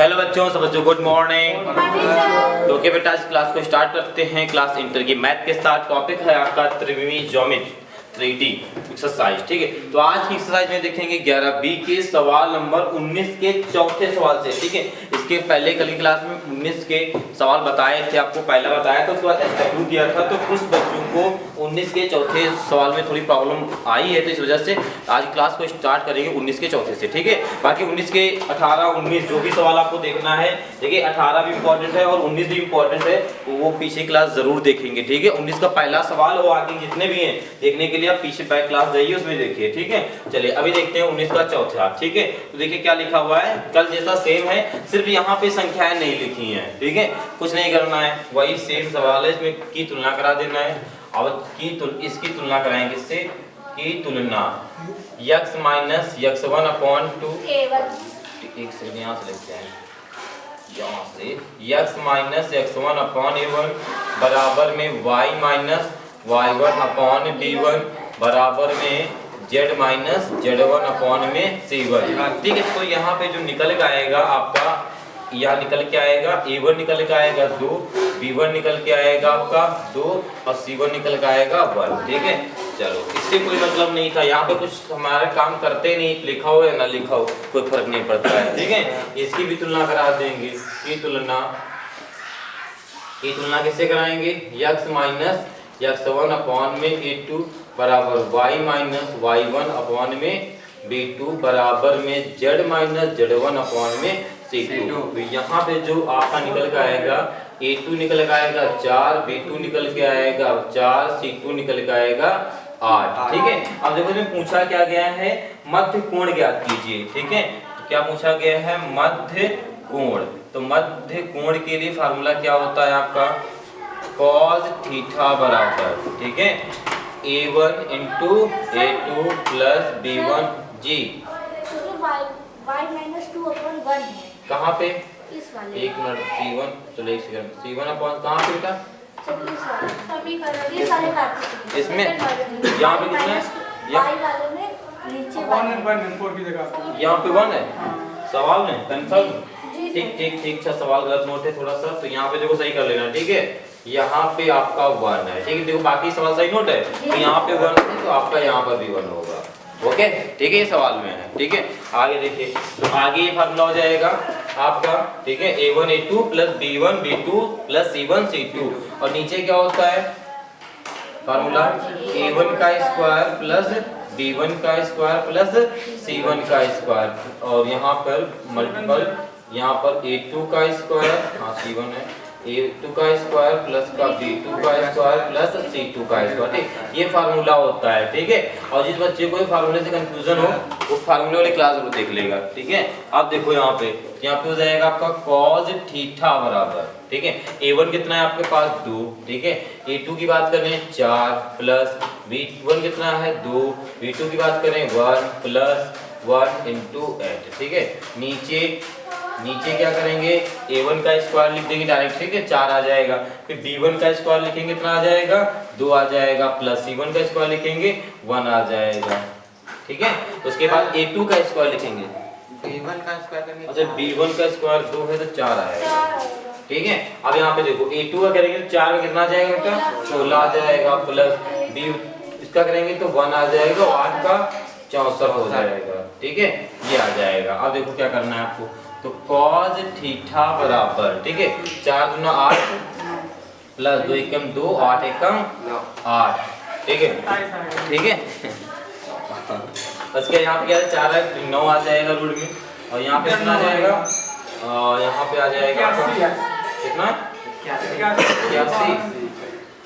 Hello बच्चों, सब बच्चों गुड मॉर्निंग। तो ओके बेटा, आज क्लास को स्टार्ट करते हैं। क्लास इंटर की मैथ के साथ टॉपिक है आपका त्रिविमीय ज्योमेट्री 3D एक्सरसाइज। ठीक है, तो आज की एक्सरसाइज में देखेंगे 11B के सवाल नंबर 19 के चौथे सवाल से। ठीक है, इसके पहले कल की क्लास में 19 के सवाल बताए थे, आपको पहला बताया था, उसके बाद एस्टेब्लिश किया था। तो कुछ बच्चों को 19 के चौथे सवाल में थोड़ी प्रॉब्लम आई है, तो इस वजह से आज क्लास को स्टार्ट करेंगे 19 के चौथे से। ठीक है, बाकी 19 के 18, 19 जो भी सवाल आपको देखना है, देखिए 18 भी इंपॉर्टेंट है और 19 भी इंपॉर्टेंट है, वो पीछे क्लास जरूर देखेंगे। ठीक है, 19 का पहला सवाल और आगे जितने भी हैं देखने के लिए आप पीछे बैक क्लास जाइए, उसमें देखिए। ठीक है, चलिए अभी देखते हैं 19 का चौथा। ठीक है, तो देखिए क्या लिखा हुआ है, कल जैसा सेम है, सिर्फ यहाँ पे संख्याएं नहीं लिखी हैं। ठीक है, कुछ नहीं करना है, वही सेम सवाल है, इसमें की तुलना करा देना है। अब इसकी तुलना कराएंगे, इससे की तुलना x माइनस x1 अपॉन 2, एक सेकंड यहाँ से लिखते हैं, यहाँ से x minus x1 upon a1 बराबर में y minus y1 upon b1 बराबर में z माइनस z1 अपॉन में c1। ठीक है, तो यहाँ पे जो निकल के आएगा आपका, यहाँ निकल के आएगा a1 निकल के आएगा 2, b1 निकल के आएगा आपका 2 और c1 निकल के आएगा 1। ठीक है, चलो इससे कोई मतलब नहीं था, यहाँ पे कुछ हमारा काम करते नहीं, लिखा हो या ना लिखा हो कोई फर्क नहीं पड़ता है। ठीक है, इसकी भी तुलना करा देंगे। की तुलना किससे कराएंगे, x माइनस x1 अपॉन में a2 बराबर y माइनस y1 अपॉन में b2 बराबर में z माइनस z1 अपॉन में c2। तो यहाँ पे जो आपका निकल के आएगा, a2 निकल के आएगा 4, b2 निकल के आएगा 4, c2 निकल के आएगा 8। ठीक है, अब देखो इसमें पूछा क्या गया है, मध्य कोण ज्ञात कीजिए। ठीक है, तो क्या पूछा गया है, मध्य कोण। तो मध्य कोण के लिए फार्मूला क्या होता है आपका, cos थीटा बराबर, ठीक है, a1 into a2 plus b1 जी। y माइनस 2 अपॉन 1 है। कहाँ पे, इस वाले, एक मिनट, c1, चलो एक सेकंड, c1 अपॉन कहाँ पे बेटा, समीकरण ये सारे काट इसमें यहाँ पे कितना है, y वाले में नीचे 1 की जगह यहाँ पे 1 है सवाल में, कंफर्म। ठीक ठीक ठीक, अच्छा सवाल गलत नोट है थोड़ा सा, तो यहाँ पे देखो सही कर लेना। ठीक है, यहाँ पे आपका 1 है। ठीक है, देखो बाकी सवाल सही नोट है, तो यहाँ पे 1 है, तो आपका यहाँ पर भी 1 होगा। ओके, ठीक है, ये सवाल में है। ठीक है, आगे देखिए, तो आगे ये फार्मूला हो जाएगा आपका, ठीक है, a1 a2 plus b1 b2 plus c1 c2, और नीचे क्या होता है फार्मूला, a1 का स्क्वायर प्लस b1 का स्क्वायर प्लस c1 का स्क्वायर, और यहाँ पर मल्टीपल, यहाँ पर a2 का स्क्वायर, हाँ c1 है, a2 का स्क्वायर प्लस का b2 का स्क्वायर प्लस c2 का स्क्वायर। ठीक, ये फार्मूला होता है। ठीक है, और जिस बच्चे को फार्मूले से कंफ्यूजन हो वो फार्मूले वाली क्लास जरूर देख लेगा। ठीक है, अब देखो यहाँ पे हो जाएगा आपका cos थीटा बराबर, ठीक है, a1 कितना है आपके पास 2, ठीक है, a2 की बात करें 4 प्लस b1 कितना है 2, b2 की बात करें 1 प्लस 1 इंटू 8। ठीक है, नीचे क्या करेंगे, a1 का स्क्वायर लिख देंगे डायरेक्ट। ठीक है, 4 आ जाएगा, फिर b1 का स्क्वायर लिखेंगे कितना आ जाएगा 2 आ जाएगा, प्लस c1 का स्क्वायर लिखेंगे 1 आ जाएगा। ठीक है, उसके बाद a2 का स्क्वायर लिखेंगे, b1 का स्क्वायर करने, अच्छा b1 का स्क्वायर 2 है तो 4 आएगा। ठीक है, अब यहाँ पे देखो a2 का करेंगे तो 4 का कितना आ जाएगा बेटा 16 आ जाएगा, प्लस b इसका करेंगे तो 1 आ जाएगा, 8 का 64 हो जाएगा। ठीक है, ये आ जाएगा। अब देखो क्या करना है आपको, तो cos थीटा बराबर, ठीक है, 4 दूना 8 प्लस 2 एकम 2, 8 एकम 8। ठीक है, ठीक है, बस क्या यहाँ पे क्या है 4 है 9 आ जाएगा रूट में, और यहाँ पे कितना आ जाएगा, यहाँ पे आ जाएगा कितना 81।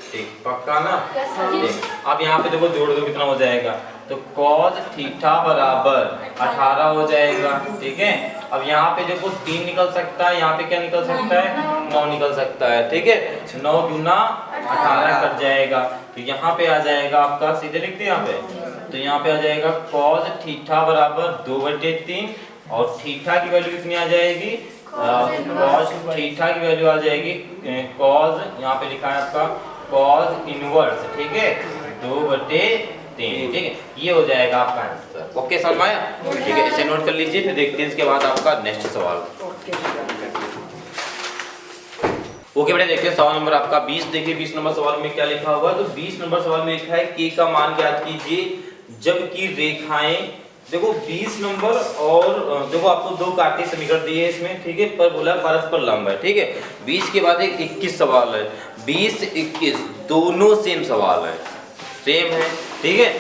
ठीक, पक्का ना। ठीक, अब यहाँ पे देखो जोड़ दो कितना हो जाएगा, तो cos थीटा बराबर 18 हो जाएगा। ठीक है, अब यहाँ पे देखो 3 निकल सकता है, यहाँ पे क्या निकल सकता है 9 निकल सकता है। ठीक है, 9 दूना 18 कट जाएगा, तो यहाँ पे आ जाएगा आपका, सीधे लिखते हैं यहाँ पे, तो यहाँ पे आ जाएगा cos थीटा बराबर 2/3, और थीटा की वैल्यू कितनी आ जाएगी, cos थीटा की वैल्यू आ जाएगी cos, यहाँ पे लिखा है आपका cos इनवर्स, ठीक है 2/3। ठीक है, ये हो जाएगा आपका आंसर। ओके समझ में आया? ठीक है, इसे नोट कर लीजिए, फिर देखते हैं इसके बाद आपका नेक्स्ट सवाल। ओके बेटा देखते हैं सवाल नंबर आपका 20। देखिए 20 नंबर सवाल में क्या लिखा हुआ है। तो 20 नंबर सवाल में लिखा है k का मान ज्ञात कीजिए जबकि रेखाएं, देखो 20 नंबर और देखो आपको दो कार्तीय समीकरण दिए हैं इसमें, ठीक है, पर बोला परस्पर लंब है, ठीक है। 20 के बाद एक 21 सवाल है, 20 21 दोनों सेम सवाल है, सेम है, ठीक है।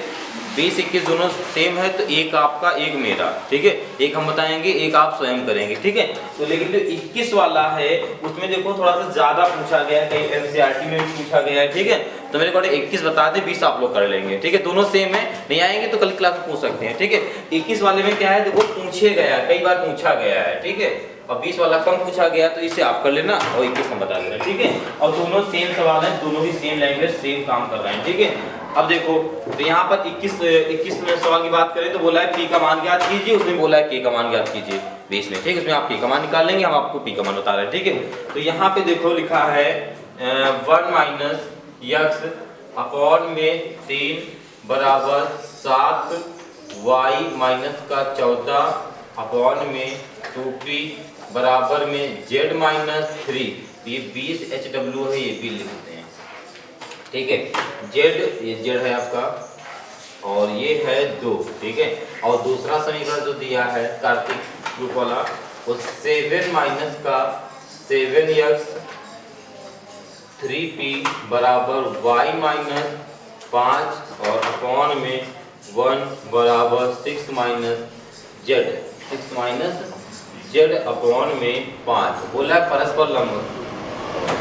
20 21 दोनों सेम है, तो एक आपका एक मेरा, ठीक है, एक हम बताएंगे एक आप स्वयं करेंगे, ठीक है। तो लेकिन जो 21 वाला है उसमें देखो थोड़ा सा ज्यादा पूछा गया है, कहीं एनसीईआरटी में भी पूछा गया है, ठीक है। तो मेरे को 21 बता दे, 20 आप लोग कर लेंगे, ठीक है। दोनों सेम है, नहीं आएंगे तो कल क्लास में पूछ सकते हैं, ठीक है। 21 वाले में क्या है, देखो पूछे गया, कई बार पूछा गया है, ठीक है। और 20 वाला कम पूछा गया तो इसे आप कर लेना और 21 हम बता देना, ठीक है। और दोनों सेम सवाल है, दोनों ही सेम लैंग्वेज सेम काम कर रहे हैं, ठीक है। अब देखो तो यहाँ पर 21 में सवाल की बात करें तो बोला है p का मान ज्ञात कीजिए, उसमें बोला है k का मान ज्ञात कीजिए 20 में, ठीक है। उसमें आप k का मान निकाल लेंगे, हम आपको p का मान बता रहे हैं, ठीक है। तो यहाँ पे देखो लिखा है 1 माइनस x अपॉन में 3 बराबर 7 y माइनस का 14 अपॉन में 2p बराबर में z माइनस 3। ये 20 HW है, ये भी लिखते हैं, ठीक है। ये z है आपका और ये है 2, ठीक है। और दूसरा समीकरण जो दिया है कार्तिक ग्रुप वाला वो 7 माइनस का 7x 3p बराबर y माइनस 5 और अपॉन में 1 बराबर 6 माइनस z अपॉन में 5 बोला है परस्पर लंब,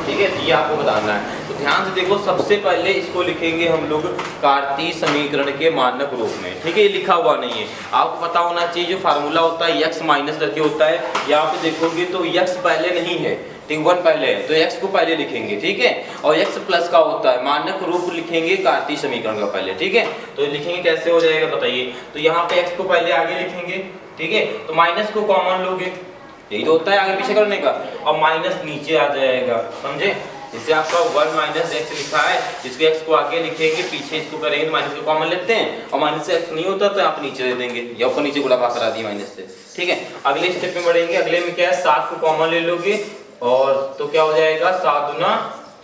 ठीक है। ये आपको बताना है। तो ध्यान से देखो, सबसे पहले इसको लिखेंगे हम लोग कार्तीय समीकरण के मानक रूप में, ठीक है। ये लिखा हुआ नहीं है, आपको पता होना चाहिए जो फार्मूला होता है x माइनस करके होता है। यहाँ पे देखोगे तो x पहले नहीं है, ठीक, 1 पहले है, तो x को पहले लिखेंगे, ठीक है। और x प्लस का होता है, मानक रूप लिखेंगे कार्तीय समीकरण का पहले, ठीक है। तो लिखेंगे कैसे हो जाएगा बताइए। तो यहाँ पे x को पहले आगे लिखेंगे, ठीक है। तो माइनस को कॉमन लोगे, यही तो होता है आगे पीछे करने का, और माइनस नीचे आ जाएगा, समझे। इससे आपका 1 माइनस x लिखा है, इसको x को आगे लिखेंगे, पीछे इसको करेंगे तो माइनस को कॉमन लेते हैं, और माइनस से x नहीं होता तो आप नीचे दे देंगे, या ऊपर नीचे गुणा करा दिए माइनस से, ठीक है। अगले स्टेप में बढ़ेंगे, अगले में क्या है 7 को कॉमन ले लोगे और तो क्या हो जाएगा 7 दूना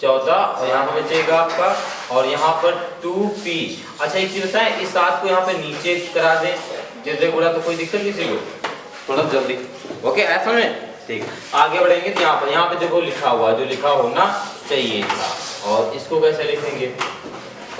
14 और यहाँ पर बचेगा आपका, और यहाँ पर 2p। अच्छा एक चीज होता है, इस 7 को यहाँ पे नीचे करा दें, जैसे बोला तो कोई दिक्कत किसी को, थोड़ा जल्दी, ओके ऐसा में, ठीक। आगे बढ़ेंगे तो यहाँ पे देखो लिखा हुआ जो लिखा होना चाहिए था, और इसको कैसे लिखेंगे,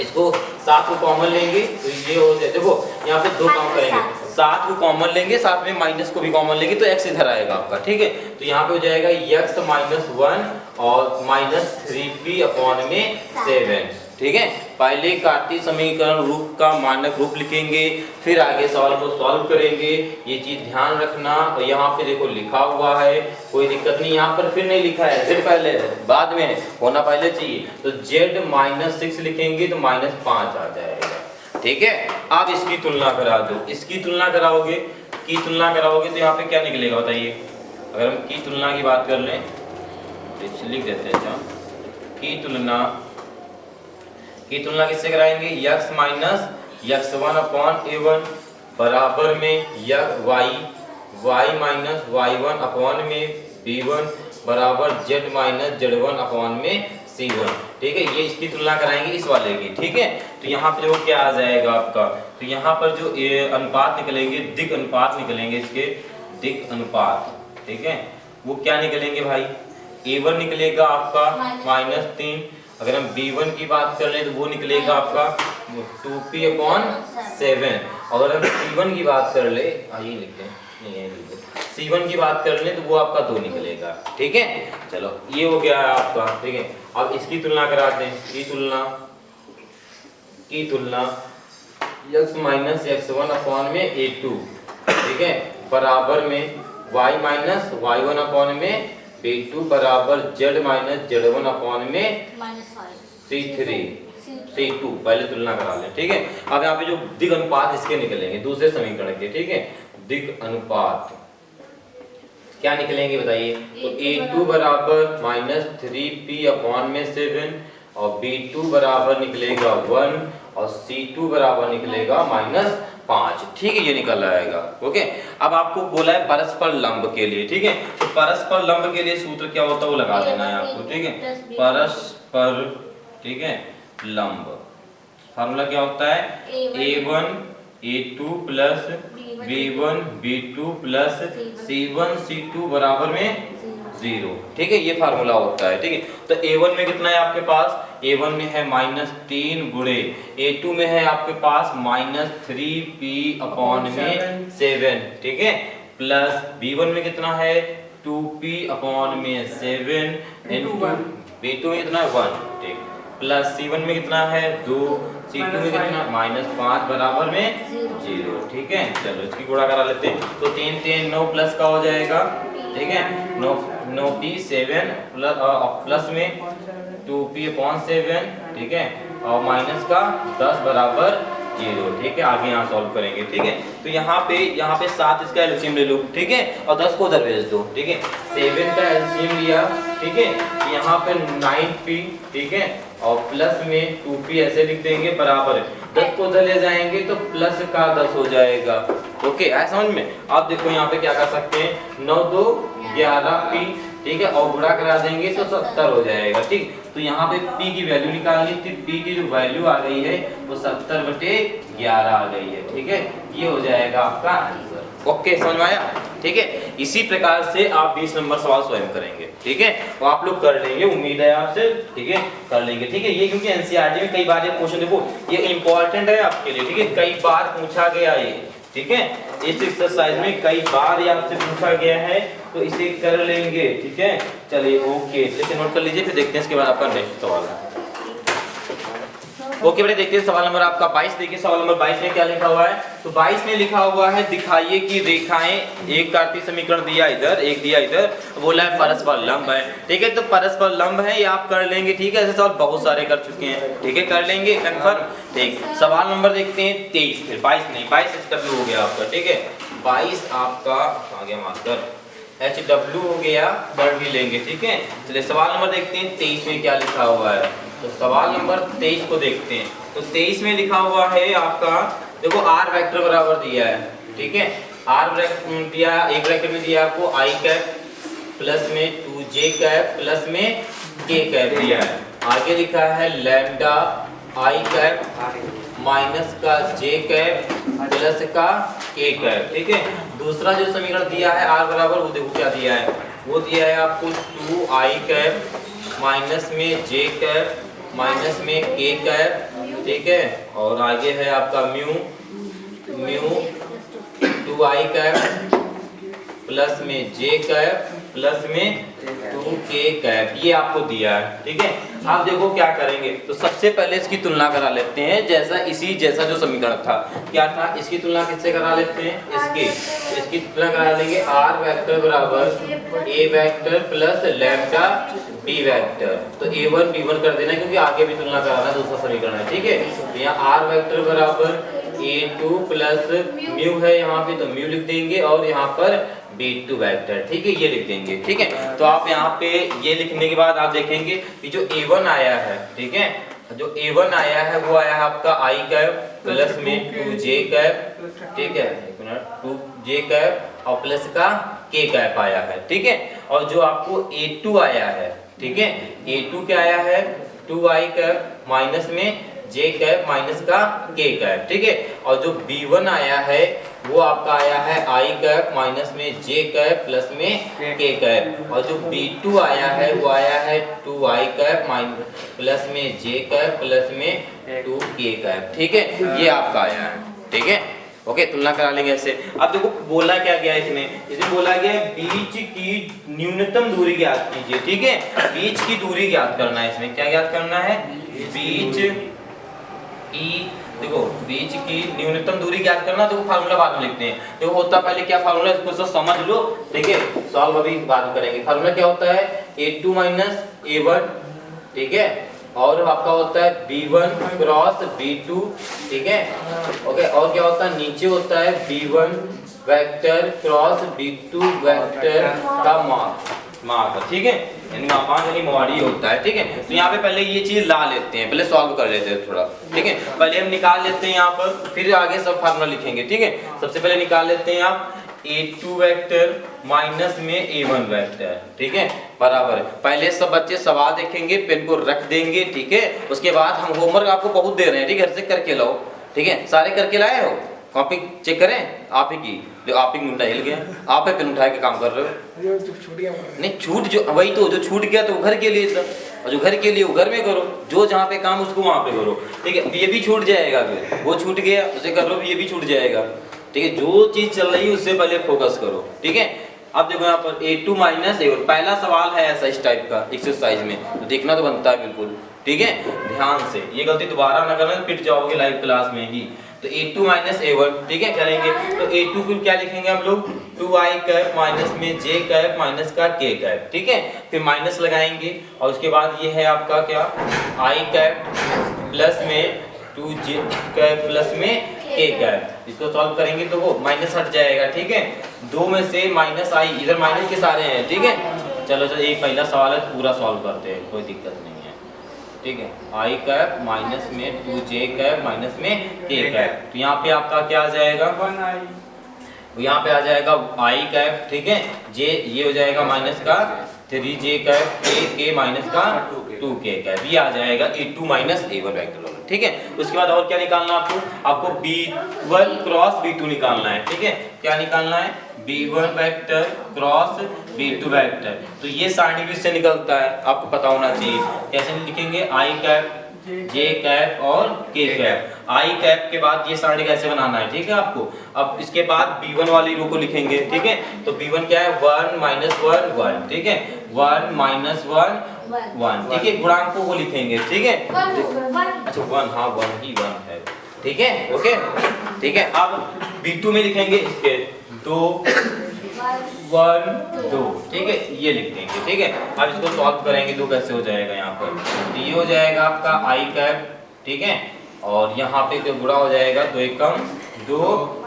इसको 7 को कॉमन लेंगे तो ये हो जाए, देखो यहाँ पे दो काम करेंगे, 7 को कॉमन लेंगे, साथ में माइनस को भी कॉमन लेंगे तो x इधर आएगा आपका, ठीक है। तो यहाँ पे हो जाएगा x माइनस 1 और माइनस 3p अपॉन में 7, ठीक है। पहले कार्तीय समीकरण रूप का मानक रूप लिखेंगे, फिर आगे सवाल को सॉल्व करेंगे, ये चीज ध्यान रखना। और यहाँ पे देखो लिखा हुआ है, कोई दिक्कत नहीं, यहाँ पर फिर नहीं लिखा है, z पहले है, बाद में होना पहले चाहिए, तो z माइनस 6 लिखेंगे तो माइनस 5 आ जाएगा, ठीक है। आप इसकी तुलना करा दो, इसकी तुलना कराओगे, की तुलना कराओगे तो यहाँ पे क्या निकलेगा बताइए। अगर हम की तुलना की बात कर लें तो लिख देते हैं, अच्छा की तुलना किससे कराएंगे, x minus x1 upon a1 बराबर में y माइनस y1 अपॉन में b1 बराबर z माइनस z1 अपॉन में c1, ठीक है। ये इसकी तुलना कराएंगे इस वाले की, ठीक है। तो यहाँ पे देखो क्या आ जाएगा आपका, तो यहाँ पर जो अनुपात निकलेंगे, दिक अनुपात निकलेंगे, इसके दिक अनुपात, ठीक है, वो क्या निकलेंगे भाई, a1 निकलेगा आपका माइनस 3, अगर हम b1 की बात कर लें तो वो निकलेगा आपका 2p अपॉन 7, और अगर हम c1 की बात कर ले, आइए लिखते हैं, नहीं है c1 की बात कर लें तो वो आपका 2 निकलेगा, ठीक है। चलो ये हो गया है आपका, ठीक है। अब इसकी तुलना कराते हैं, की तुलना x माइनस x1 अपॉन में a2, ठीक है, बराबर में y माइनस y1 अपॉन में b2 बराबर z माइनस z1 अपॉन में c2, पहले तुलना करा लें, ठीक है। अब यहाँ पे जो दिग अनुपात इसके निकलेंगे दूसरे समीकरण के, ठीक है। दिग अनुपात क्या निकलेंगे बताइए, तो a2 बराबर माइनस 3p अपॉन में 7 और b2 बराबर निकलेगा 1 और c2 बराबर निकलेगा माइनस 5, ठीक है, ये निकल आएगा। ओके, अब आपको बोला है परस्पर लंब के लिए, ठीक है, तो परस्पर लंब के लिए सूत्र क्या होता है वो लगा देना है आपको, ठीक है, परस्पर, ठीक है, लंब फार्मूला क्या होता है a1 a2 plus b1 b2 plus c1 c2 बराबर में 0, ठीक है, ये फार्मूला होता है, ठीक है। तो a1 में कितना है आपके पास, a1 में है -3 गुणे a2 में है आपके पास -3p अपॉन में 7, ठीक है, प्लस b1 में कितना है 2p अपॉन में 7 इनटू b2 में कितना है 1, ठीक, प्लस c1 में कितना है 2, c2 में कितना -5 बराबर में 0, ठीक है। चलो इसकी गुणा करा लेते हैं, तो 3 3 9 प्लस का हो जाएगा, ठीक है, 9p 7 प्लस में 2p अपॉन 7, ठीक है, और माइनस का 10 बराबर 0, ठीक है। आगे यहाँ सॉल्व करेंगे, ठीक है। तो यहाँ पे 7 इसका एलसीएम ले लो, ठीक है, और 10 को उधर भेज दो, ठीक है। 7 का एलसीएम लिया, ठीक है, यहाँ पे 9p, ठीक है, और प्लस में 2p ऐसे लिख देंगे बराबर 10 को उधर ले जाएंगे तो प्लस का 10 हो जाएगा। ओके, आया समझ में। आप देखो यहाँ पे क्या कर सकते हैं, 9 2 11p, ठीक है, और गुणा करा देंगे तो 70 हो जाएगा, ठीक। तो यहाँ पे p की वैल्यू निकालनी थी, p की जो वैल्यू आ गई है वो 70/11 आ गई है, ठीक है, ये हो जाएगा आपका आंसर। ओके, समझ में आया, ठीक है। इसी प्रकार से आप 20 नंबर सवाल स्वयं करेंगे, ठीक है, तो आप लोग कर लेंगे, उम्मीद है आपसे, ठीक है, कर लेंगे, ठीक है। ये क्योंकि एनसीईआरटी में कई बार ये क्वेश्चन, देखो ये इंपॉर्टेंट है आपके लिए, ठीक है, कई बार पूछा गया ये, ठीक है, इस एक्सरसाइज में कई बार ये आपसे पूछा गया है, तो इसे कर लेंगे, ठीक है। चलिए ओके, इसे नोट कर लीजिए, फिर देखते हैं इसके बाद आपका नेक्स्ट सवाल है। ओके बेटे, देखते हैं सवाल नंबर आपका 22। देखिए सवाल नंबर 22 में क्या लिखा हुआ है, तो 22 में लिखा हुआ है दिखाइए कि रेखाएं, एक कार्तीय समीकरण दिया इधर, एक दिया इधर, बोला है परस्पर लंब है, ठीक है, तो परस्पर लंब है, ये आप कर लेंगे, ठीक है। ऐसे सवाल बहुत सारे कर चुके हैं, ठीक है, कर लेंगे कंफर्म। ठीक, सवाल नंबर देखते हैं 23, फिर 22 नहीं, 22 HW हो गया आपका, ठीक है, 22 आपका आ गया मास्टर HW हो गया, कर भी लेंगे, ठीक है। चलिए सवाल नंबर देखते हैं 23 में क्या लिखा हुआ है, तो सवाल नंबर 23 को देखते हैं। तो 23 में लिखा हुआ है आपका, देखो r वेक्टर बराबर दिया है, ठीक है, r वेक्टर दिया, एक वेक्टर में दिया आपको i कैप प्लस में 2j कैप प्लस में k कैप दिया है, आगे लिखा है लैम्डा i कैप माइनस का j कैप प्लस का k कैप, ठीक है। दूसरा जो समीकरण दिया है r बराबर, वो देखो क्या दिया है, वो दिया है आपको 2i कैप माइनस में j कैप माइनस में k कैप, ठीक है, और आगे है आपका म्यू 2i कैप प्लस में j कैप प्लस में 2k कैप, ये आपको दिया है, ठीक है। आप देखो क्या करेंगे, तो सबसे पहले इसकी तुलना करा लेते हैं, जैसा जो समीकरण था, क्या था, इसकी तुलना किससे करा लेते हैं, इसकी तुलना करा लेंगे r वेक्टर बराबर a vector plus lambda b vector, तो a1 b1 कर देना क्योंकि आगे भी तुलना कराना है, दूसरा समीकरण है, ठीक है। तो यहाँ r वेक्टर बराबर a2 प्लस म्यू है यहाँ पे, तो म्यू लिख देंगे, और यहाँ पर b2 वेक्टर, ठीक है, ये लिख देंगे, ठीक है। तो आप यहाँ पे ये लिखने के बाद आप देखेंगे कि जो a1 आया है, ठीक है, जो a1 आया है वो आया है आपका i कैप प्लस में 2j कैप, ठीक है, 2j कैप और प्लस का k कैप आया है, ठीक है। और जो आपको a2 आया है, ठीक है, a2 क्या आया है 2i कैप माइनस में j कैप माइनस का k कैप, ठीक है। और जो b1 आया है वो आपका आया है i कैप माइनस में j कैप प्लस में k कैप, और जो b2 आया है वो आया है 2i कैप माइनस प्लस में j कैप प्लस में 2k कैप, ठीक है, ये आपका आया है, ठीक है। ओके, तुलना करा लेंगे ऐसे। अब देखो बोला क्या गया इसमें बोला गया है बीच की न्यूनतम दूरी ज्ञात कीजिए, ठीक है, बीच की दूरी ज्ञात करना है, इसमें क्या ज्ञात करना है, बीच की, देखो बीच की न्यूनतम दूरी ज्ञात करना, देखो फार्मूला बाद में लिखते हैं, देखो होता पहले क्या फार्मूला, इसको सब समझ लो, ठीक है, सॉल्व अभी बाद में करेंगे। फार्मूला क्या होता है a2 माइनस a1, ठीक है, और आपका होता है b1 क्रॉस b2, ठीक है, ओके, और क्या होता है नीचे होता है b1 vector cross b2 vector का मान, माप, ठीक है, यानी मापांक यानी मोहारी होता है, ठीक है। तो यहाँ पे पहले ये चीज ला लेते हैं, पहले सॉल्व कर लेते हैं थोड़ा, ठीक है। पहले हम निकाल लेते हैं यहाँ पर, फिर आगे सब फार्मूला लिखेंगे, ठीक है। सबसे पहले निकाल लेते हैं आप a2 वेक्टर माइनस में a1 वेक्टर, ठीक है, बराबर है। पहले सब बच्चे सवाल देखेंगे, पेन को रख देंगे, ठीक है। उसके बाद हम होमवर्क आपको बहुत दे रहे हैं, ठीक है, घर से करके लाओ, ठीक है। सारे करके लाए हो, कॉपी चेक करें आप ही की, जो आप ही मुंडा हिल गया, आप ही पेन उठा के काम कर रहे हो। नहीं छूट जो वही तो, जो छूट गया तो घर के लिए था, और जो घर के लिए वो घर में करो, जो जहाँ पे काम उसको वहाँ पे करो, ठीक है। ये भी छूट जाएगा, फिर वो छूट गया उसे कर लो, ये भी छूट जाएगा, ठीक है। जो चीज चल रही है उससे पहले फोकस करो, ठीक है। अब देखो यहाँ पर a2 माइनस a1, पहला सवाल है ऐसा इस टाइप का एक्सरसाइज में, तो देखना तो बनता है बिल्कुल, ठीक है, ध्यान से। ये गलती दोबारा ना करना, पिट जाओगे लाइव क्लास में ही। तो a2 माइनस a1, ठीक है, करेंगे तो a2 को क्या लिखेंगे हम लोग, 2i कैप माइनस में j कैप माइनस का k कैप, ठीक है। फिर माइनस लगाएंगे और उसके बाद ये है आपका क्या, i कैप प्लस में 2j कैप प्लस में k कैप। इसको सॉल्व करेंगे तो वो माइनस हट जाएगा, ठीक है। दो में से माइनस आई, इधर माइनस के सारे हैं, ठीक है। चलो चलो एक पहला सवाल है, पूरा सॉल्व करते हैं, कोई दिक्कत नहीं है, ठीक है। i कैप माइनस में 2j कैप माइनस में k कैप, तो यहाँ पे आपका क्या आ जाएगा, 1i, यहाँ पे आ जाएगा i कैप, ठीक है। j ये हो जाएगा माइनस का 3j कैप, k माइनस का 2k कैप, ये आ जाएगा a2 माइनस a1 वेक्टर, ठीक है। उसके बाद और क्या निकालना है आपको b1 क्रॉस b2 निकालना है, ठीक है। क्या निकालना है, b1 vector cross b2 vector. तो ये साइड भी से निकलता है, आपको पता होना चाहिए। कैसे लिखेंगे, i कैप j कैप और k कैप। i कैप के बाद ये साइड कैसे बनाना है, ठीक है आपको। अब इसके बाद b1 वाली रो को लिखेंगे, ठीक है। तो b1 क्या है, 1 माइनस 1 1, ठीक है, 1 माइनस 1 1, ठीक है। गुणांकों को लिखेंगे, ठीक है। अच्छा 1, हाँ 1 ही 1 है, ठीक है, ओके, ठीक है। अब b2 में लिखेंगे इसके 2 1 2, ठीक है, ये लिख देंगे, ठीक है। अब इसको सॉल्व करेंगे तो कैसे हो जाएगा, यहाँ पर तो ये हो जाएगा आपका i कैप, ठीक है। और यहाँ पे तो गुणा हो जाएगा 2 एकम 2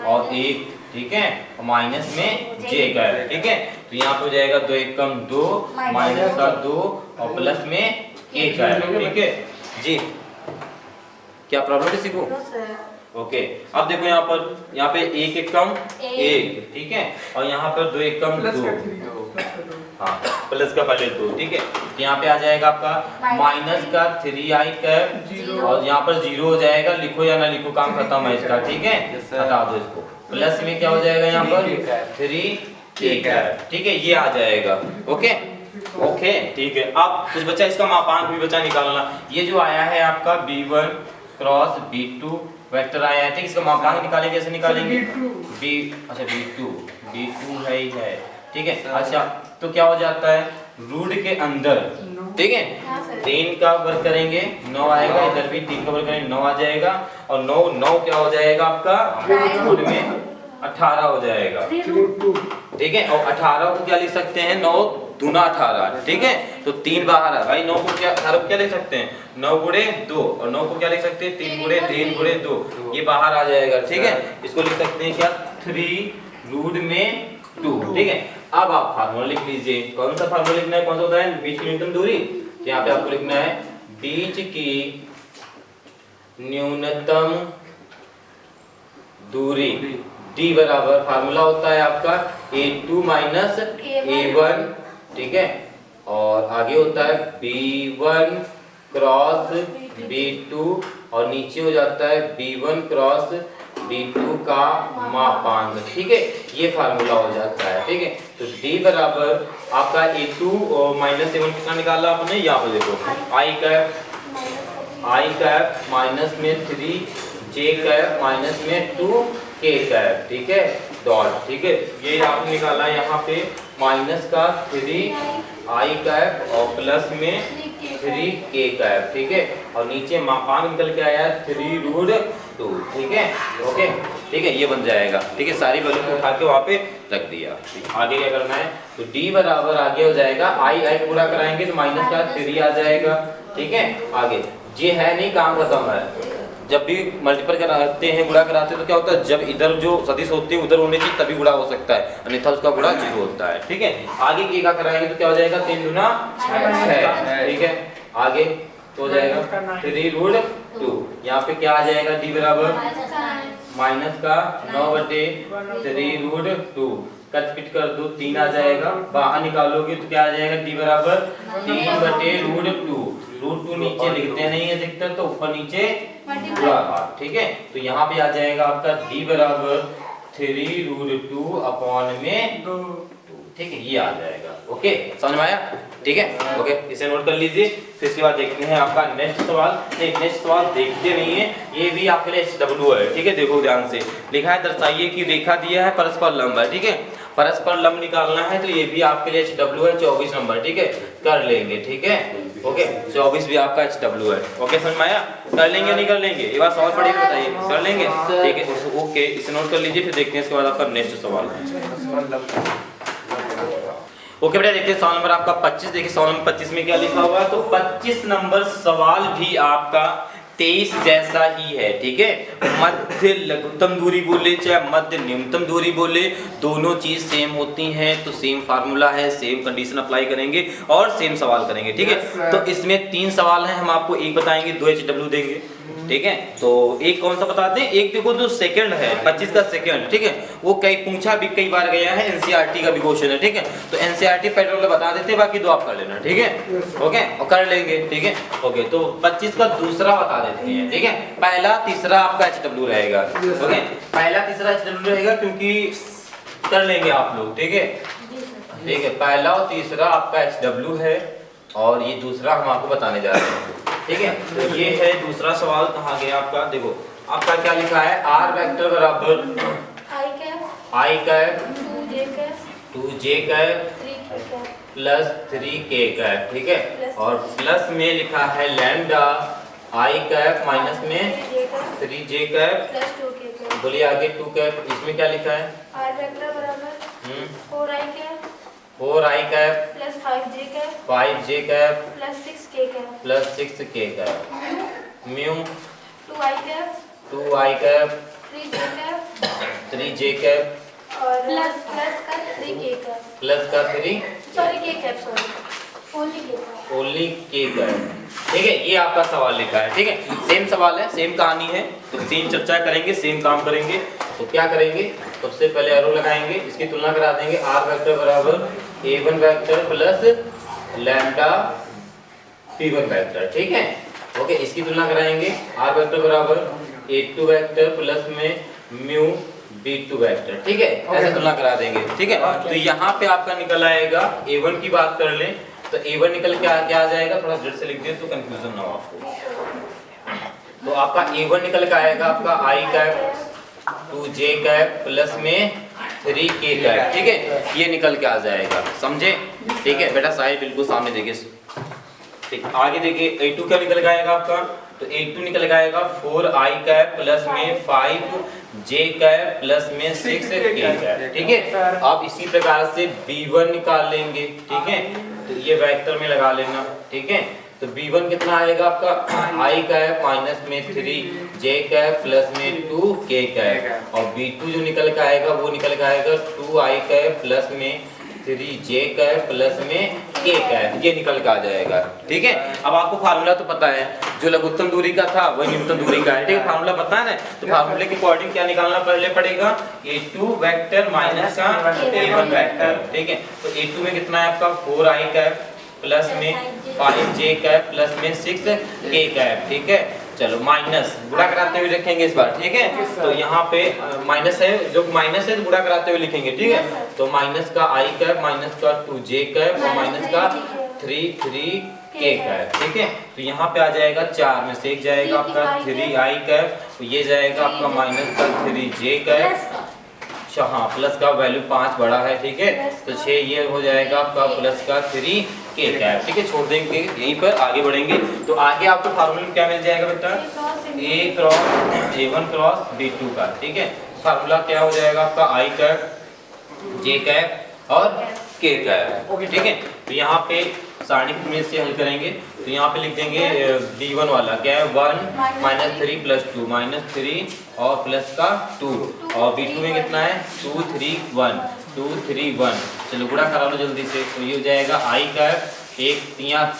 और 1, ठीक है, और माइनस में j कैप, ठीक है। तो यहाँ पे हो जाएगा 2 एकम 2 माइनस का 2 और प्लस में k कैप, ठीक है जी। क्या प्रॉब्लम किसी को, ओके। अब देखो यहाँ पे 1 एकम 1, ठीक है, और यहाँ पर 2 एकम 2, हाँ प्लस का पहले 2, ठीक है। तो यहाँ पे आ जाएगा आपका माइनस का 3i कैप, और यहाँ पर 0 हो जाएगा, लिखो या ना लिखो काम खत्म है इसका, ठीक है, हटा दो इसको। प्लस में क्या हो जाएगा यहाँ पर 3k कैप, ठीक है, ये आ जाएगा, ओके ओके, ठीक है। अब कुछ बच्चा इसका मापांक भी बच्चा निकालना, ये जो आया है आपका b1 क्रॉस b2 वेक्टर आया है, ठीक। इसका मापांक निकालेंगे, कैसे निकालेंगे, अच्छा b2 है ही है, ठीक है। अच्छा तो क्या हो जाता है, रूट के अंदर, ठीक है, 3 का वर्ग करेंगे 9 आएगा, इधर भी 3 का वर्ग करेंगे 9 आ जाएगा, और 9 क्या हो जाएगा आपका, रूट में 18 हो जाएगा, ठीक है। और 18 को क्या लिख सकते हैं, 9 दूना 18, ठीक है। तो 3 बाहर है भाई, 9 को क्या 18 को क्या लिख सकते हैं, 9 गुणे 2, और 9 को क्या लिख सकते हैं, 3 गुणे 2, ये बाहर आ जाएगा, ठीक है। इसको लिख सकते हैं क्या, 3 रूट में 2, ठीक है। अब आप फार्मूला लिख लीजिए, कौन सा फार्मूला लिखना है, कौन सा होता है, बीच की न्यूनतम दूरी। तो यहाँ पे आपको लिखना है बीच की न्यूनतम दूरी, d बराबर फार्मूला होता है आपका a2 माइनस a1, ठीक है, और आगे होता है b1 क्रॉस b2, और नीचे हो जाता है b1 क्रॉस b2 का मापांक, ठीक है, ये फार्मूला हो जाता है, ठीक है। तो d बराबर आपका a2 माइनस a1 कितना निकाला आपने, यहाँ पर देखो i कैप माइनस में 3j कैप माइनस में 2k कैप, ठीक है, डॉट, ठीक है, ये आपने निकाला यहाँ पे माइनस का 3i कैप और प्लस में 3k कैप, ठीक है, और नीचे मापांक निकल के आया 3 रूट 2, ठीक है, ओके, ठीक है, ये बन जाएगा, ठीक है। सारी वैल्यू को उठा के वहाँ पे रख दिया। आगे क्या करना है, तो d बराबर आगे हो जाएगा i पूरा कराएंगे तो माइनस का 3 आ जाएगा, ठीक है। आगे j है नहीं, काम खत्म है, जब भी मल्टीपल कराते हैं, गुणा कराते हैं, तो क्या होता है, जब इधर जो सदिश होते हैं उधर होने चाहिए तभी गुणा हो सकता है, अन्यथा उसका गुणा 0 होता है। ठीक है, आगे के का कराएंगे तो क्या हो जाएगा, 3 गुना 6। ठीक है, आगे तो हो जाएगा 3√2। यहाँ पे क्या आ जाएगा, d बराबर माइनस का 9/3√2। कट पिट कर दो, 3 आ जाएगा, बाहर निकालोगे तो क्या आ जाएगा, d बराबर 3/√2। √2 नीचे लिखते नहीं है अधिकतर, तो ऊपर नीचे गुणाकार। ठीक है, तो यहाँ पे आ जाएगा आपका d बराबर 3√2 अपॉन में 2। ठीक है, ये आ जाएगा। ओके, समझ में आया? ठीक है, ओके, इसे नोट कर लीजिए। फिर इसके बाद देखते हैं आपका नेक्स्ट सवाल। नहीं, नेक्स्ट सवाल देखते नहीं है, ये भी आपके लिए SW है। ठीक है, देखो ध्यान से लिखा है, दर्शाइए कि रेखा दिया है, परस्पर लंब है। ठीक है, परस्पर लंब निकालना है, तो ये भी आपके लिए SW है, 24 नंबर। ठीक है, कर लेंगे। ठीक है, ओके, 24 भी आपका SW है। ओके, समझ में आया? कर लेंगे नहीं कर लेंगे, ये बात सवाल पड़ेगा, बताइए, कर लेंगे? ठीक है, ओके, इसे नोट कर लीजिए। फिर देखते हैं इसके बाद आपका नेक्स्ट सवाल। ओके बेटा, देखते हैं सवाल नंबर आपका 25। देखिए सवाल नंबर 25 में क्या लिखा हुआ है, तो 25 नंबर सवाल भी आपका 23 जैसा ही है। ठीक है, मध्य लघुत्तम दूरी बोले चाहे मध्य न्यूनतम दूरी बोले, दोनों चीज सेम होती हैं, तो सेम फार्मूला है, सेम कंडीशन अप्लाई करेंगे और सेम सवाल करेंगे। ठीक है, तो इसमें 3 सवाल हैं, हम आपको एक बताएंगे, 2 HW देंगे। ठीक है, तो एक कौन सा बताते हैं, एक देखो जो सेकंड है 25 का सेकंड। ठीक है, वो पूछा भी कई बार गया है, NCERT का भी क्वेश्चन है। ठीक है, तो NCERT पेट्रोल बता देते हैं, बाकी 2 आप कर लेना। ठीक है, ओके, और कर लेंगे। ठीक है, ओके, तो 25 का दूसरा बता देते हैं। ठीक है, पहला तीसरा आपका HW रहेगा। ओके, पहला तीसरा HW रहेगा, क्योंकि कर लेंगे आप लोग। ठीक है, ठीक है, पहला और तीसरा आपका HW है, और ये दूसरा हम आपको बताने जा रहे हैं। ठीक है, तो ये है दूसरा सवाल। कहाँ गया आपका, देखो आपका क्या लिखा है, R वेक्टर बराबर I cap 2J cap plus 3K cap. ठीक है, और प्लस में लिखा है लैम्डा I कैप माइनस में 3J कैप, बोलिए आगे 2 कैप। इसमें क्या लिखा है, R वेक्टर बराबर 4I cap plus 5J cap plus 6K cap mu 2I cap 3J cap और प्लस का 3K कैप, प्लस का 3 sorry K cap, sorry only K cap. ठीक है, ये आपका सवाल लिखा है। ठीक है, सेम सवाल है, सेम कहानी है, तो सेम चर्चा करेंगे, सेम काम करेंगे। तो क्या करेंगे, सबसे पहले एरो लगाएंगे, इसकी तुलना करा देंगे। R वेक्टर बराबर A1 vector plus lambda P1 vector. ठीक है, ओके, इसकी तुलना कराएंगे। R वेक्टर बराबर A2 वेक्टर प्लस में म्यू B2 वेक्टर। ठीक है, ऐसे तुलना करा देंगे। ठीक है, तो यहाँ पे आपका निकल आएगा, A1 की बात कर लें तो A1 निकल के क्या आ जाएगा, थोड़ा जल्द से लिख दिए तो कंफ्यूजन ना हो आपको। तो आपका A1 निकल के आएगा आपका I cap 2J cap plus में 3K कैप। ठीक है, ये निकल के आ जाएगा, समझे? ठीक है बेटा, साइड बिल्कुल सामने देखिए। ठीक, आगे देखिए A2 क्या निकल के आएगा आपका, तो A2 निकल के आएगा 4I कैप प्लस में 5J कैप प्लस में 6K कैप। ठीक है, आप इसी प्रकार से B1 निकाल लेंगे। ठीक है, तो ये वेक्टर में लगा लेना। ठीक है, तो B1 कितना आएगा आपका, I कैप माइनस में 3J कैप प्लस में 2K कैप, और B2 जो निकल के आएगा वो निकल के आएगा 2I कैप प्लस में 3J कैप प्लस में K कैप, ये निकल के आ जाएगा। ठीक है, अब आपको फार्मूला तो पता है, जो लघुत्तम दूरी का था वही न्यूनतम दूरी का है। ठीक है, फार्मूला पता है ना, तो फार्मूले के अकॉर्डिंग क्या निकालना पहले पड़ेगा, A2 वेक्टर माइनस का A1 वेक्टर। ठीक है, तो A2 में कितना है आपका 4I कैप प्लस में 5J कैप प्लस में 6K कैप। ठीक है, चलो माइनस गुणा कराते हुए लिखेंगे इस बार। ठीक है, तो यहाँ पे माइनस है, जो माइनस है तो गुणा कराते हुए लिखेंगे। ठीक है, तो माइनस का I कैप माइनस का 2J कैप और माइनस का 3K कैप। ठीक है, तो यहाँ पे आ जाएगा 4 में से एक जाएगा आपका 3I कैप, तो ये जाएगा आपका माइनस का 3J कैप। हाँ, प्लस का वैल्यू 5 बड़ा है। ठीक है, तो 6 ये हो जाएगा आपका प्लस का 3K कैप। ठीक है, छोड़ देंगे यहीं पर, आगे बढ़ेंगे। तो आगे आपको फार्मूला क्या मिल जाएगा बेटा, A cross A1 cross B2 का। ठीक है, फार्मूला क्या हो जाएगा आपका I कैप J कैप और k कैप। ठीक है, तो यहाँ पे सारणिक में से हल करेंगे तो यहाँ पे लिख देंगे d1 वाला क्या है 1 माइनस 3 प्लस 2 माइनस 3 और प्लस का 2 और b2 में कितना है 2 3 1 2 3 1। चलो गुणा करा लो जल्दी से, तो ये हो जाएगा i कैप 1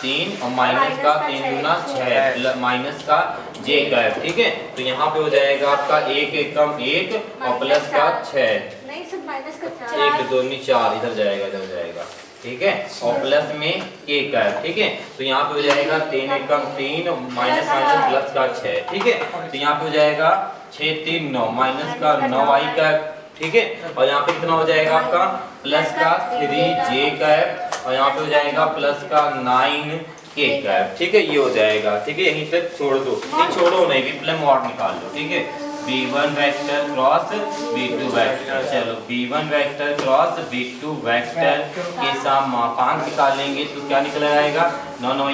3 और माइनस का 3 गुना 6 माइनस का j कैप। ठीक है, तो यहाँ पे हो जाएगा आपका 1 एकम 1 और प्लस का 6 नहीं सब माइनस का 1 2 4 इधर जाएगा। ठीक है, और प्लस में k कैप। ठीक है, तो यहाँ पे हो जाएगा 3 एकम 3 माइनस प्लस का 6। ठीक है, तो यहाँ पे हो जाएगा 6 3 9 माइनस का 9i कैप। ठीक है, और यहाँ पे कितना हो जाएगा आपका प्लस का 3j कैप और यहाँ पे हो जाएगा प्लस का 9k कैप। ठीक है, ये हो जाएगा। ठीक है, यहीं तक छोड़ दो, नहीं छोड़ो नहीं, भी और निकाल लो। ठीक है, b1 vector cross b2 vector. चलो b1 vector cross b2 vector के साथ मापांक निकालेंगे तो क्या निकल आएगा 9 9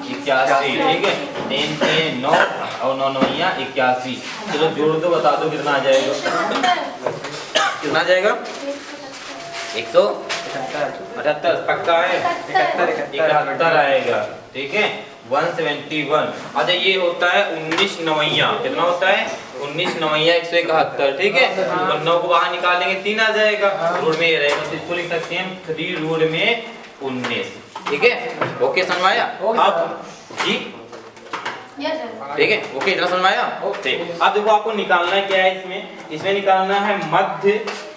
81। ठीक है, 3 3 9 और 9 9 81। चलो जोड़ दो, बता दो कितना आ जाएगा, कितना आ जाएगा 178 पक्का है, 71 आएगा। ठीक है, 171। अच्छा ये होता है 19 नवैया, कितना होता है 19 नवैया 171। ठीक है, तो 9 को बाहर निकालेंगे 3 आ जाएगा, रूट में ये रहेगा, तो इसको लिख सकते हैं 3 रूट में 19। ठीक है, ओके समझ में आया अब जी? ठीक है, ओके इतना समझ में आया। ठीक, अब देखो आपको निकालना क्या है, इसमें निकालना है मध्य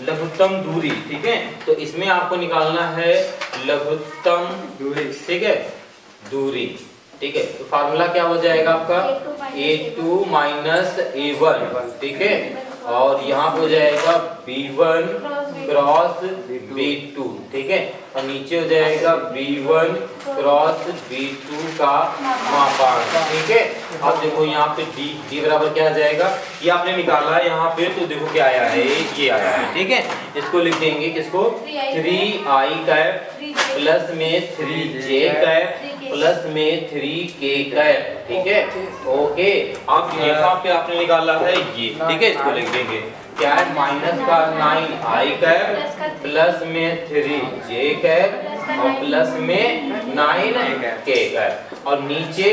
लघुत्तम दूरी। ठीक है, तो इसमें आपको निकालना है लघुत्तम दूरी। ठीक है, दूरी। ठीक है, तो फार्मूला क्या हो जाएगा आपका a2 माइनस a1। ठीक है, और यहाँ पे हो जाएगा b1 क्रॉस b2। ठीक है, और नीचे हो जाएगा b1 क्रॉस b2 का मापांक। ठीक है, अब देखो यहाँ पे d बराबर क्या आ जाएगा, ये आपने निकाला है यहाँ पे, तो देखो क्या आया है, ये आया है। ठीक है, इसको लिख देंगे किसको 3i कैप प्लस में 3j कैप प्लस में 3k कैप। ठीक है, ओके। अब यहाँ पे आपने निकाला है ये। ठीक है, इसको लिख देंगे क्या है माइनस का 9i कैप प्लस में 3j कैप और प्लस में 9k कैप और नीचे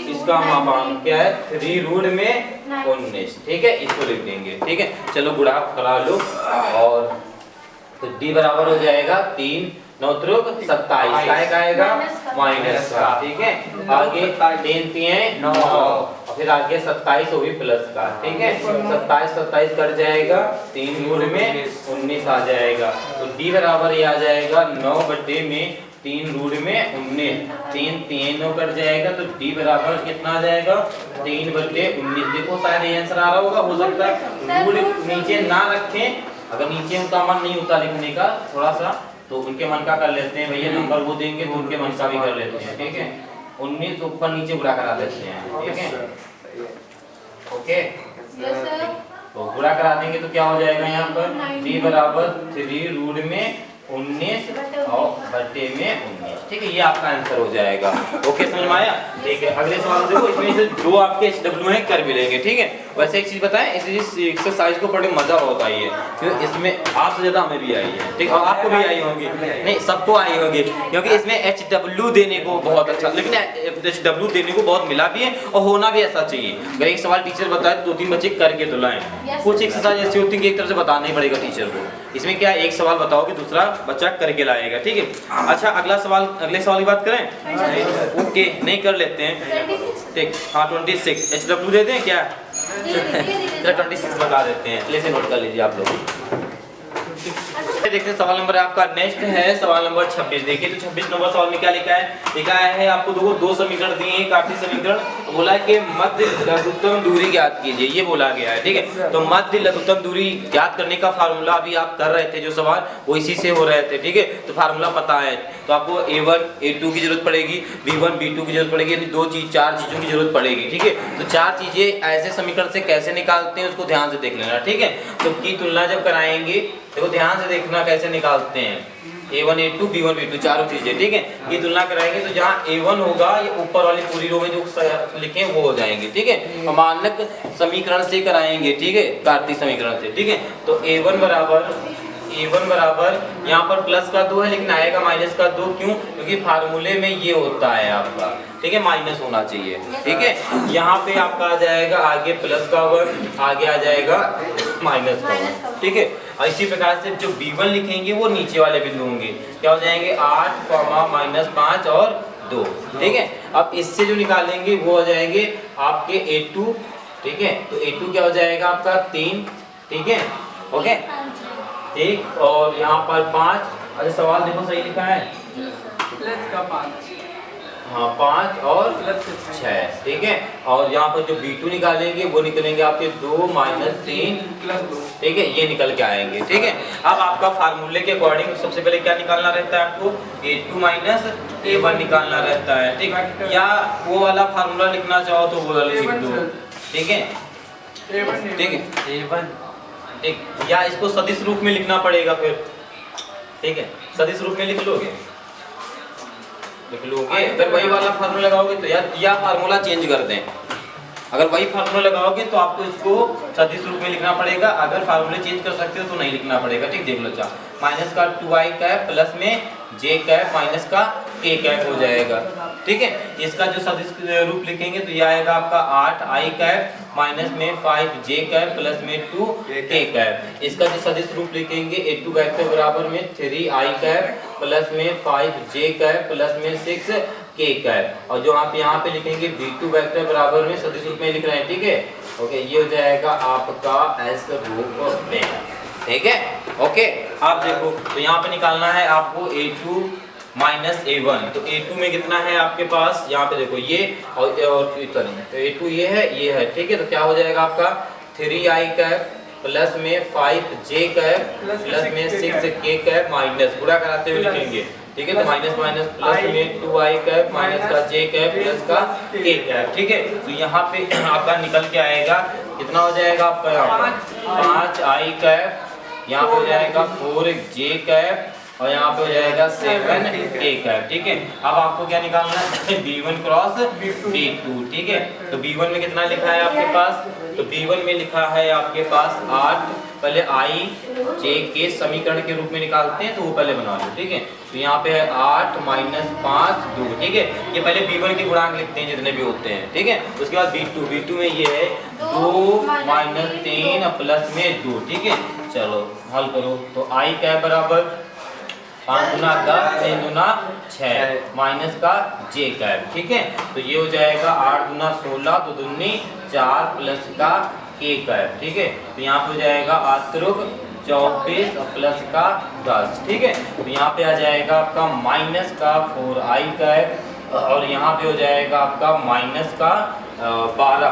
इसका मापांक क्या है 3 रूट में 19। ठीक है, इसको लिख देंगे। ठीक है, चलो गुणा करा लो और तो d बराबर हो जाएगा 3 9 त्रुक 27 का आएगा माइनस का। ठीक है, आगे 3 3 9 और फिर आगे 27 होगी प्लस का। ठीक है, 27 कट जाएगा 3 रूट में 19 आ जाएगा, तो d बराबर ये आ जाएगा 9 बटे में 3 रूट में 19। 3 3 9 कट जाएगा, तो d बराबर कितना आ जाएगा 3 बटे 19। देखो शायद ये आंसर आ रहा होगा, हो सकता है रूट नीचे ना रखें, अगर नीचे उनका मन नहीं होता लिखने का थोड़ा सा, तो उनके मन का कर लेते हैं भैया, नंबर वो देंगे तो उनके मन का भी कर लेते हैं। ठीक है, 19 ऊपर नीचे गुणा करा देते हैं। ठीक है, ओके, तो गुणा करा देंगे तो क्या हो जाएगा यहाँ पर d बराबर 3 रूट में 19 और बटे में 19। ठीक है, ये आपका आंसर हो जाएगा। ओके समझ में आया। ठीक है, अगले सवाल देखो, इसमें से जो आपके SW हैं कर भी लेंगे। ठीक है, वैसे एक चीज बताएं, इस एक्सरसाइज को पढ़े मजा बहुत आई है, क्योंकि इसमें आपसे ज्यादा हमें भी आई है। ठीक, और आपको भी आई होगी, नहीं सबको आई होगी, क्योंकि इसमें HW देने को बहुत अच्छा, लेकिन HW देने को बहुत मिला भी है और होना भी ऐसा चाहिए। अगर एक सवाल टीचर बताए 2-3 बच्चे करके तो लाएं। कुछ एक्सरसाइज ऐसी होती है कि एक तरफ से बताना ही पड़ेगा टीचर को, इसमें क्या एक सवाल बताओगे दूसरा बच्चा करके लाएगा। ठीक है, अच्छा अगला सवाल, अगले सवाल की बात करें। ओके, नहीं कर लेते हैं। ठीक, हाँ 26 HW दे दें क्या? चलो 26 बता देते हैं, ले से नोट कर लीजिए आप लोग। देखते हैं सवाल नंबर आपका नेक्स्ट है सवाल नंबर 26। देखिए तो 26 नंबर सवाल में क्या लिखा है, लिखा है आपको दो समीकरण दिए हैं, काफी समीकरण, बोला है कि मध्य लघुत्तम दूरी ज्ञात कीजिए, ये बोला गया है। ठीक है, तो मध्य लघुत्तम दूरी ज्ञात करने का फार्मूला अभी आप कर रहे थे, जो सवाल वो इसी से हो रहे थे। ठीक है, तो फार्मूला पता है तो आपको A1 A2 की जरूरत पड़ेगी, B1 B2 की जरूरत पड़ेगी, यानी 4 चीजों की जरूरत पड़ेगी। ठीक है, तो 4 चीजें ऐसे समीकरण से कैसे निकालते हैं उसको ध्यान से देख लेना। ठीक है, तो की तुलना जब कराएंगे देखो ध्यान से देखना कैसे निकालते हैं, A1 A2 B1 B2 चारों चीजें। ठीक है, ये तुलना कराएंगे तो जहाँ A1 होगा ये ऊपर वाली पूरी रो में जो लिखे वो हो जाएंगे। ठीक है, मानक समीकरण से कराएंगे। ठीक है, कार्तीय समीकरण से। ठीक है, तो A1 बराबर a1 बराबर यहाँ पर प्लस का 2 है लेकिन आएगा माइनस का 2, क्यों? क्योंकि फार्मूले में ये होता है आपका, ठीक है, माइनस होना चाहिए, ठीक है। यहाँ पे आपका आ जाएगा आगे प्लस का 1, आगे आ जाएगा माइनस का 1, ठीक है। और इसी प्रकार से जो b1 लिखेंगे वो नीचे वाले बिंदु होंगे, क्या हो जाएंगे 8, -5 और 2, ठीक है। अब इससे जो निकालेंगे वो हो जाएंगे आपके a2, ठीक है। तो a2 क्या हो जाएगा आपका 3, ठीक है, ओके, ठीक। और यहाँ पर 5, अच्छा सवाल देखो सही लिखा है, प्लस का 5, हाँ 5 और प्लस 6, ठीक है। और यहाँ पर जो b2 निकालेंगे वो निकलेंगे आपके 2 -3 प्लस 2, ठीक है, ये निकल के आएंगे, ठीक है। अब आपका फार्मूले के अकॉर्डिंग सबसे पहले क्या निकालना रहता है आपको, a2 - a1 निकालना रहता है, ठीक। या वो वाला फार्मूला लिखना चाहो तो वो वाला लिख दो, ठीक है, ठीक है, a1, ठीक। या इसको सदिश रूप में लिखना पड़ेगा फिर, ठीक है, सदिश रूप में लिख लोगे, अगर वही वाला फार्मूला लगाओगे तो या फार्मूला चेंज कर दें, अगर वही फार्मूला लगाओगे तो आपको इसको सदिश रूप में लिखना पड़ेगा, अगर फार्मूले चेंज कर सकते हो तो नहीं लिखना पड़ेगा, ठीक। देख लो, अच्छा माइनस का 2i कैप प्लस में j कैप माइनस का k कैप हो जाएगा, ठीक है। इसका जो सदिश रूप लिखेंगे तो ये आएगा आपका 8i कैप माइनस में 5j कैप प्लस में 2k कैप। इसका जो सदिश रूप लिखेंगे a2 कैप के बराबर में 3i कैप प्लस में 5j कैप प्लस में 6k कैप। और जो आप यहाँ पे लिखेंगे b2 वेक्टर बराबर में सदिश रूप में लिख रहे हैं, ठीक है, ओके। ये हो जाएगा आपका s रूप में, ठीक है, ओके। आप देखो तो यहाँ पे निकालना है आपको a2 - a1, तो a2 में कितना है आपके पास, यहाँ पे देखो ये और इतना नहीं, तो a2 ये है, ठीक है। तो क्या हो जाएगा आपका 3i कैप प्लस में 5j कैप प्लस में 6k कैप माइनस गुणा कराते हुए लिखेंगे, ठीक है। तो माइनस माइनस प्लस में 2i कैप माइनस का j कैप प्लस का k कैप, ठीक है। तो यहाँ पे आपका निकल के आएगा कितना हो जाएगा आपका, यहाँ पर 5i कैप, यहाँ पे हो जाएगा 4j कैप और यहाँ पे हो जाएगा 7k कैप, ठीक है। अब आपको क्या निकालना है, b1 क्रॉस b2, ठीक है। तो b1 में कितना लिखा है आपके पास, तो b1 में लिखा है आपके पास 8, पहले i j के समीकरण के रूप में निकालते हैं तो वो पहले बना लो, ठीक है। तो यहाँ पे है 8 - 5 2, ठीक है। ये पहले b1 के गुणांक लिखते हैं जितने भी होते हैं, ठीक है। उसके बाद b2 में ये है 2 - 3 प्लस में 2, ठीक है। चलो हल करो, तो i कैप बराबर 5 × 10 3 × 6 माइनस का j कैप, ठीक है। तो ये हो जाएगा 8 × 16 तो दूनी 4 प्लस का k कैप, ठीक है। तो यहाँ पे हो जाएगा आतरुक 24 प्लस का 10, ठीक है। तो यहाँ पे आ जाएगा आपका माइनस का 4i कैप और यहाँ पे हो जाएगा आपका माइनस का 12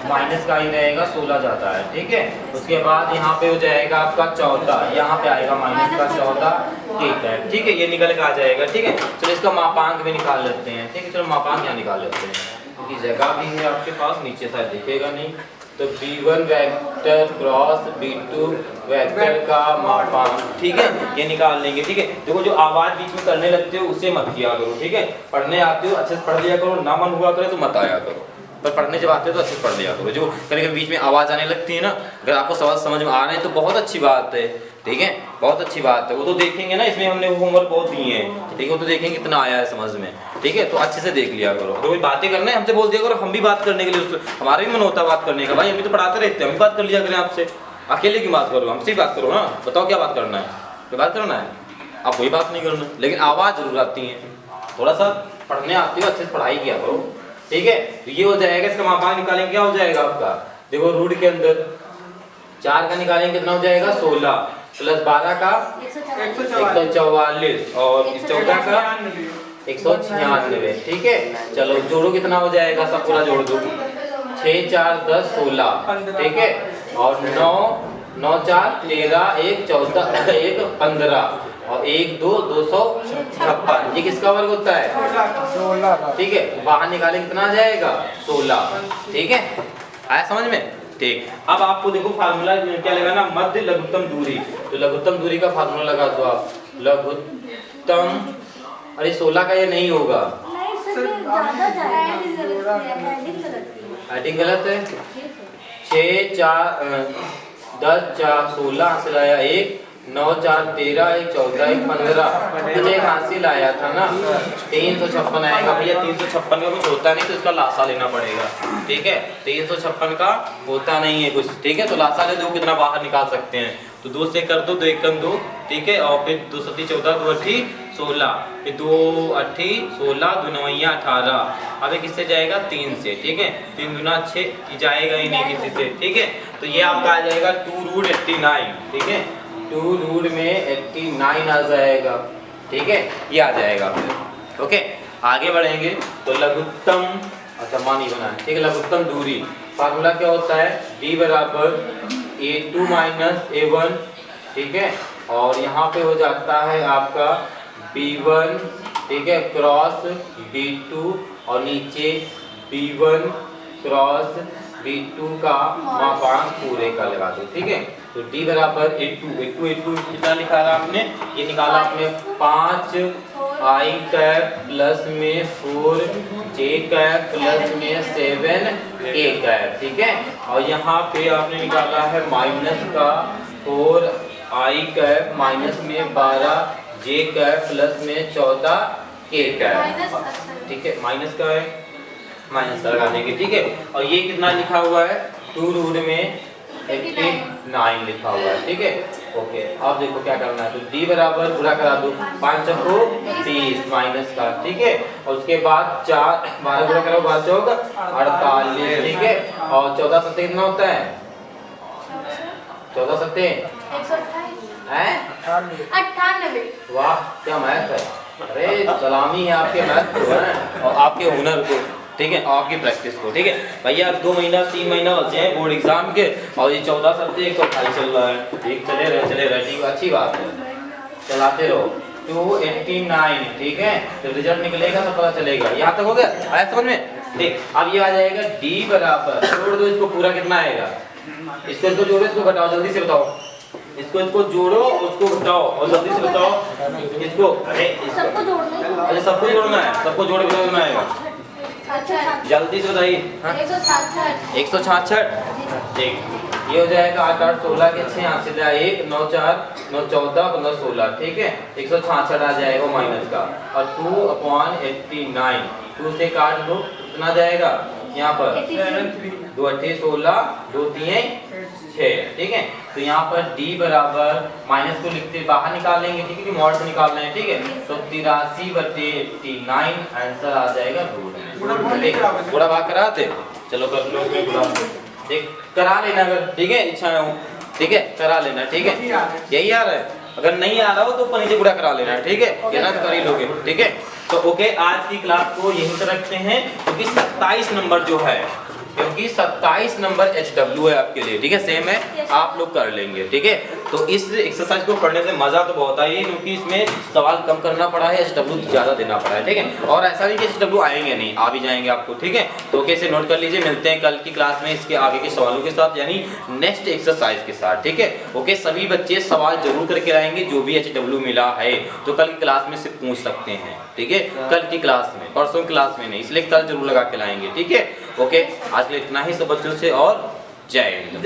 माइनस का ही रहेगा 16 जाता है, ठीक है। उसके बाद यहाँ पे हो जाएगा आपका 14, यहाँ पे आएगा माइनस का 14 ठीक है, ठीक है। ये निकल के आ जाएगा, ठीक है। चलो इसका मापांक भी निकाल लेते हैं, ठीक है। चलो मापांक यहाँ निकाल लेते हैं क्योंकि जगह भी है आपके पास, नीचे शायद दिखेगा नहीं। तो b1 vector cross b2 vector का मापांक, ठीक है, ये निकाल लेंगे, ठीक है। देखो जो आवाज बीच में करने लगते हो उसे मत किया करो, ठीक है। पढ़ने आते हो अच्छे से पढ़ लिया करो, ना मन हुआ करे तो मत आया करो, पर पढ़ने जब आते हो तो अच्छे से पढ़ लिया करो। जो कभी कभी बीच में आवाज़ आने लगती है ना, अगर आपको सवाल समझ में आ रहे हैं तो बहुत अच्छी बात है, ठीक है, बहुत अच्छी बात है। वो तो देखेंगे ना, इसमें हमने होमवर्क बहुत दिए हैं, ठीक है, वो तो देखेंगे कितना आया है समझ में, ठीक है। तो अच्छे से देख लिया करो। कोई बातें करना है हमसे बोल दिया करो, हम भी बात करने के लिए, हमारा भी मन होता है बात करने का, भाई हम भी तो पढ़ाते रहते हैं, हम भी बात कर लिया करें आपसे। अकेले की बात करो, हमसे ही बात करो ना, बताओ क्या बात करना है, क्या बात करना है, आप कोई बात नहीं करना, लेकिन आवाज़ जरूर आती है। थोड़ा सा पढ़ने आती हो, अच्छे से पढ़ाई किया करो, ठीक है। तो ये हो जाएगा, इसका मापांक निकालेंगे, क्या हो जाएगा आपका, देखो रूट के अंदर 4 का निकालेंगे कितना हो जाएगा 16 प्लस 12 का 144 और 14 का 196, ठीक है। चलो जोड़ो कितना हो जाएगा, सब पूरा जोड़ दो, 6 4 10 16, ठीक है। और 9 9 4 13 1 14 1 15 और 1 2 256, ये किसका वर्ग होता है 16, ठीक है। बाहर निकाले कितना आ जाएगा 16, ठीक है। आया समझ में, ठीक। अब आपको देखो फार्मूला क्या लगाना, मध्य लघुत्तम दूरी। तो लघुत्तम दूरी का फार्मूला लगा दो आप, लघुत्तम, अरे 16 का ये नहीं होगा, हेडिंग गलत है, 6 4 10 4 16 हासिल आया 1, 9 4 13, 1 14, 1 15, मुझे एक हासिल आया था ना 356 आएगा भैया। 356 का कुछ होता नहीं तो इसका लासा लेना पड़ेगा, ठीक है। 356 का होता नहीं है कुछ, ठीक है। तो लासा ले दो, कितना बाहर निकाल सकते हैं, तो 2 से कर दो, 2 1 2, ठीक है। और फिर 2 7 14, 2 8 16, फिर 2 8 16, 2 9 18। अब ये किससे जाएगा, 3 से, ठीक है। 3 दूना 6 जाएगा ही नहीं किसी से, ठीक है। तो ये आपका आ जाएगा 2√89, ठीक है। 2 में 89 आ जाएगा, ठीक है। ये आ जाएगा फिर, ओके। आगे बढ़ेंगे तो लघुत्तम, अच्छा मान ही बना है, ठीक है। लघुत्तम दूरी फार्मूला क्या होता है, d बराबर a2 माइनस a1, ठीक है। और यहाँ पे हो जाता है आपका b1, ठीक है, क्रॉस b2, और नीचे b1 क्रॉस b2 का मापांक पूरे का लगा दो, ठीक है। तो d बराबर a2 कितना निकाला आपने, ये निकाला आपने 5 i कैप प्लस में 4 j कैप प्लस में 7 k कैप, ठीक है। और यहाँ पे आपने निकाला है माइनस का 4 i कैप माइनस में 12 j कैप प्लस में 14 k कैप, ठीक है। माइनस का है, माइनस लगा देंगे, ठीक है। और ये कितना लिखा हुआ है, 2 में 89 लिखा हुआ है, ठीक है, ओके। अब देखो क्या करना है, तो d बराबर गुणा करा दो, 5 चौको 30 माइनस का, ठीक है। और उसके बाद 4 12 गुणा करो, 12 चौक 48, ठीक है। और 14 सत्ते कितना होता है, 14 सत्ते 98। वाह क्या मैथ है, अरे सलामी है आपके मैथ को है और आपके हुनर को, ठीक है, आपकी प्रैक्टिस को, ठीक है भैया। 2 महीना 3 महीना बचे हैं बोर्ड एग्जाम के, और ये 14 सत्ते 128 चल रहा है, ठीक, चले रहे, ठीक, अच्छी बात है, चलाते रहो। 289, ठीक है। जब रिजल्ट निकलेगा तो पता चलेगा। यहाँ तक हो गया, आया समझ में, ठीक। अब ये आ जाएगा d बराबर, जोड़ दो इसको, पूरा कितना आएगा, इसको जोड़ो, इसको घटाओ, जल्दी से बताओ, इसको जोड़ो, उसको घटाओ, और जल्दी से बताओ इसको, अरे सबको जोड़ना है, अरे सबको जोड़ना है, सबको जोड़ के कितना आएगा, जल्दी से बताइए। 166, ठीक। ये हो जाएगा 8 8 16 के 6 यहाँ से 1 9 4 9 14 15 16, ठीक है। 166 आ जाएगा माइनस का, और 2/89, 2 से काट दो, कितना जाएगा यहाँ पर 2 8 16 2 3 6, ठीक है। तो यहाँ पर d बराबर, माइनस को लिखते बाहर निकालेंगे, ठीक है, कि मॉड से निकालना है, ठीक है। तो 83/89 आंसर आ जाएगा पूरा भाग कराते, चलो कर लो, ठीक, करा लेना अगर, ठीक है, इच्छा हो, ठीक है, करा लेना, ठीक है। यही आ रहा है, अगर नहीं आ रहा हो तो ऊपर नीचे गुणा करा लेना, ठीक है, ये ना कर ही लोगे, ठीक है। तो ओके, आज की क्लास को यहीं से रखते हैं, क्योंकि 27 नंबर जो है, क्योंकि 27 नंबर HW है आपके लिए, ठीक है, सेम है, आप लोग कर लेंगे, ठीक है। तो इस एक्सरसाइज को पढ़ने से मजा तो बहुत आई, क्योंकि इसमें सवाल कम करना पड़ा है, HW ज्यादा देना पड़ा है, ठीक है। और ऐसा नहीं कि HW आएंगे नहीं, आ भी जाएंगे आपको, ठीक है। तो ओके, इसे नोट कर लीजिए, मिलते हैं कल की क्लास में इसके आगे के सवालों के साथ, यानी नेक्स्ट एक्सरसाइज के साथ, ठीक है। ओके, सभी बच्चे सवाल जरूर करके आएंगे, जो भी HW मिला है तो कल की क्लास में से पूछ सकते हैं, ठीक है, कल की क्लास में, परसों क्लास में नहीं, इसलिए कल जरूर लगा के लाएंगे, ठीक है। ओके, आज के लिए इतना ही सब बच्चों से, और जय हिंद।